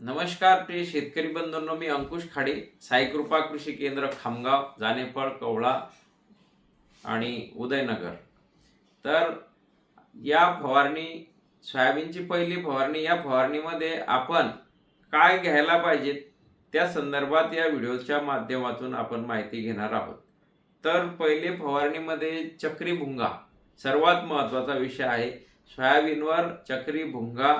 नमस्कार प्रिय शेतकरी बंधूंनो, मी अंकुश खाडे, साई कृपा कृषी केंद्र खामगाव, जानेफळ, कवळा आणि उदयनगर। तर या फवारणी सोयाबीनची पहिली फवारणी, या फवारणीमध्ये आपण काय घ्यायला पाहिजे त्या संदर्भात या व्हिडिओच्या माध्यमातून आपण माहिती घेणार आहोत। तर पहिले फवारणीमध्ये चक्री भुंगा सर्वात महत्त्वाचा विषय आहे। सोयाबीनवर चक्री भुंगा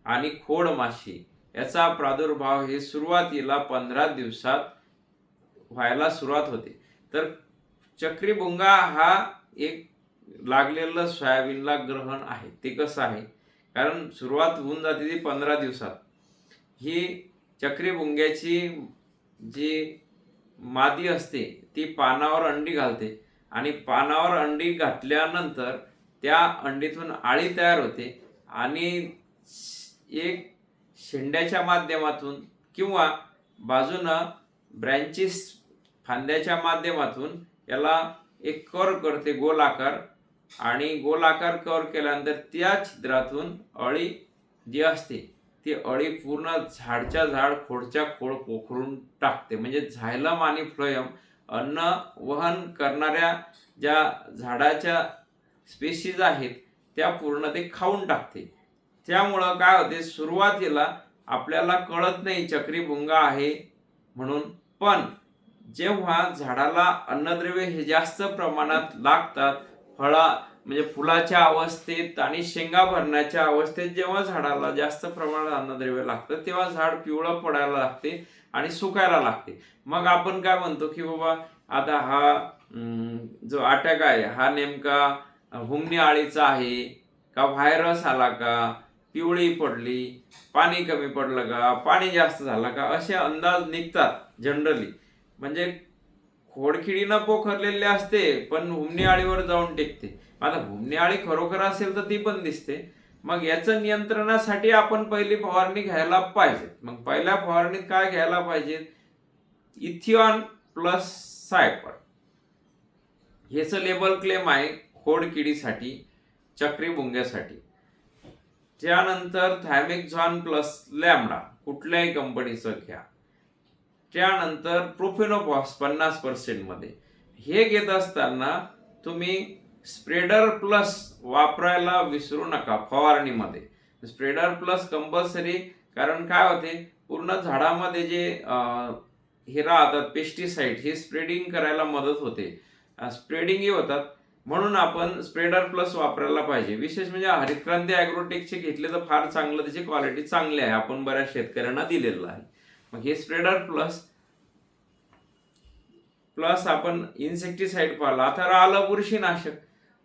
आणि खोड माशी याचा प्रादुर्भाव हे सुरुवातीला 15 दिवसात व्हायला सुरुवात होते। तर चक्री भुंगा हा एक लागलेलं सोयाबीनला ग्रहण आहे। ते कसं आहे, कारण सुरुवात होऊन जाते ती 15 दिवसात। ही चक्री भुंग्याची जी मादी असते ती पानावर अंडी घालते आणि पानावर अंडी घातल्यानंतर त्या अंडीतून आळी तयार होते आणि एक शेंड्याच्या माध्यमातून किंवा बाजूनं ब्रँचेस फांद्याच्या माध्यमातून याला एक कव्हर करते गोलाकार, आणि गोलाकार कव्हर केल्यानंतर त्या छिद्रातून अळी जी असते ती अळी पूर्ण झाडच्या झाड खोडच्या खोड पोखरून टाकते। म्हणजे झायलम आणि फ्लोएम अन्न वहन करणाऱ्या ज्या झाडाच्या स्पेशीज आहेत त्या पूर्ण ते खाऊन टाकते। त्यामुळं काय होते, सुरुवातीला आपल्याला कळत नाही चक्री भुंगा आहे म्हणून, पण जेव्हा झाडाला अन्नद्रव्य हे जास्त प्रमाणात लागतात, फळा म्हणजे फुलाच्या अवस्थेत आणि शेंगा भरण्याच्या अवस्थेत जेव्हा झाडाला जास्त प्रमाणात अन्नद्रव्य लागतं तेव्हा झाड पिवळं पडायला लागते आणि सुकायला लागते। मग आपण काय म्हणतो की बाबा आता हा जो अटॅक आहे हा नेमका हुमणी अळीचा आहे का, व्हायरस आला का, पिवळी पडली, पाणी कमी पडलं का, पाणी जास्त झालं का, असे अंदाज निघतात जनरली। म्हणजे खोडकिडीनं पोखरलेले असते पण हुमणी अळीवर जाऊन टेकते। आता हुमणी अळी खरोखर असेल तर ती पण दिसते। मग याचं नियंत्रणासाठी आपण पहिली फवारणी घ्यायला पाहिजे। मग पहिल्या फवारणीत काय घ्यायला पाहिजे, इथिऑन प्लस सायपर हेच लेबल क्लेम आहे खोडकिडीसाठी, चक्री भुंग्यासाठी। त्यानंतर थायमेक्झॉन प्लस लॅम्बडा कुठल्याही कंपनीचं घ्या। त्यानंतर प्रोफेनोफॉस 50% मध्ये। हे घेत असताना तुम्ही स्प्रेडर प्लस वापरायला विसरू नका फवारणीमध्ये। स्प्रेडर प्लस कंपल्सरी, कारण काय होते पूर्ण झाडामध्ये जे हे राहतात पेस्टिसाइड हे स्प्रेडिंग करायला मदत होते, स्प्रेडिंगही होतात, म्हणून आपण स्प्रेडर प्लस वापरायला पाहिजे। विशेष म्हणजे हरितक्रांती ॲग्रोटेकचे घेतले तर फार चांगलं, त्याची क्वालिटी चांगली आहे, आपण बऱ्याच शेतकऱ्यांना दिलेलं आहे। मग हे स्प्रेडर प्लस प्लस आपण इन्सेक्टिसाइड पाहिला। आता राहिलं बुरशीनाशक,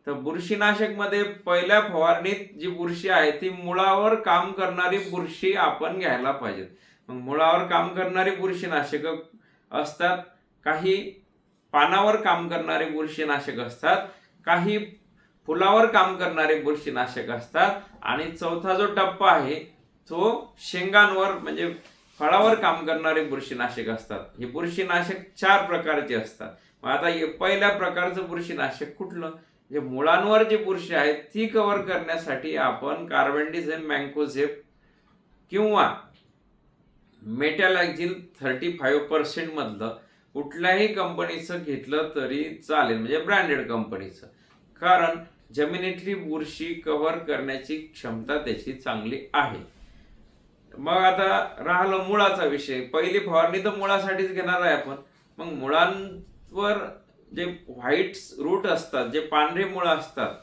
तर बुरशीनाशक मध्ये पहिल्या फवारणीत जी बुरशी आहे ती मुळावर काम करणारी बुरशी आपण घ्यायला पाहिजे। मग मुळावर काम करणारी बुरशीनाशक असतात, काही पानावर काम करणारे बुरशीनाशक असतात, काही फुलावर काम करणारे बुरशीनाशक असतात, आणि चौथा जो टप्पा आहे तो शेंगांवर म्हणजे फळावर काम करणारे बुरशीनाशक असतात। हे बुरशीनाशक 4 प्रकारचे असतात। मग आता हे पहिल्या प्रकारचं बुरशीनाशक कुठलं, जे मुळांवर जी बुरशी आहे ती कव्हर करण्यासाठी आपण कार्बेंडिझम मँकोझेब किंवा मेटॅलॅक्झिल 35% मधलं कुठल्याही कंपनीचं घेतलं तरी चालेल, म्हणजे ब्रँडेड कंपनीचं, कारण जमिनीतली बुरशी कव्हर करण्याची क्षमता त्याची चांगली आहे। मग आता राहिलं मुळाचा विषय। पहिली फवारणी तर मुळासाठीच घेणार आहे आपण। मग मुळांवर जे व्हाईट रूट असतात, जे पांढरे मुळं असतात,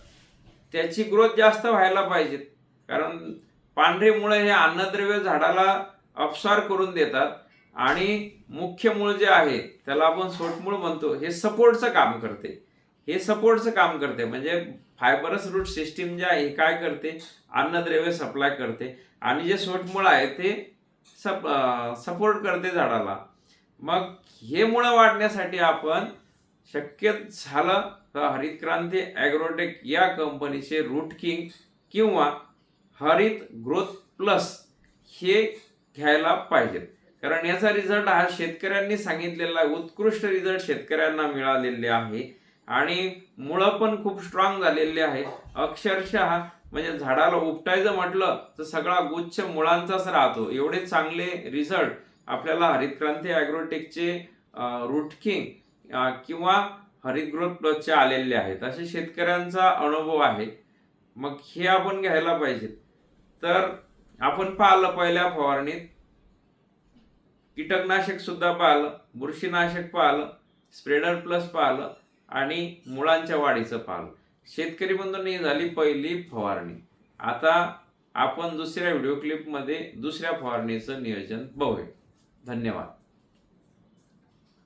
त्याची ग्रोथ जास्त व्हायला पाहिजे, कारण पांढरे मुळं हे अन्नद्रव्य झाडाला अपसार करून देतात, आणि मुख्य मूळ जे आहे त्याला आपण सोटमूळ म्हणतो, हे सपोर्टचं काम करते। हे सपोर्टचं काम करते म्हणजे फायबरस रूट सिस्टीम जे आहे काय करते, अन्नद्रव्य सप्लाय करते, आणि जे सोटमूळ आहे ते सपोर्ट करते झाडाला। मग हे मुळं वाढण्यासाठी आपण शक्य झालं तर हरितक्रांती ॲग्रोटेक या कंपनीचे रूट किंग किंवा हरित ग्रोथ प्लस हे घ्यायला पाहिजे, कारण याचा रिझल्ट हा शेतकऱ्यांनी सांगितलेला उत्कृष्ट रिझल्ट शेतकऱ्यांना मिळालेले आहे, आणि मुळं पण खूप स्ट्रॉंग झालेले आहे। अक्षरशः म्हणजे झाडाला उपटायचं म्हटलं तर सगळा गुच्छ मुळांचाच राहतो. एवढे चांगले रिझल्ट आपल्याला हरितक्रांती ॲग्रोटेकचे रूटकिंग किंवा हरित ग्रोथ प्लसचे आलेले आहेत. असे शेतकऱ्यांचा अनुभव आहे. मग हे आपण घ्यायला पाहिजे. तर आपण पाहिलं पहिल्या फवारणीत कीटकनाशक सुद्धा पाहिलं, बुरशीनाशक पाहिलं, स्प्रेडर प्लस पाहिलं आणि मुळांच्या वाढीचं पाहिलं. शेतकरी बंधूंनी झाली पहिली फवारणी. आता आपण दुसऱ्या व्हिडिओ क्लिपमध्ये दुसऱ्या फवारणीचं नियोजन बघूया. धन्यवाद.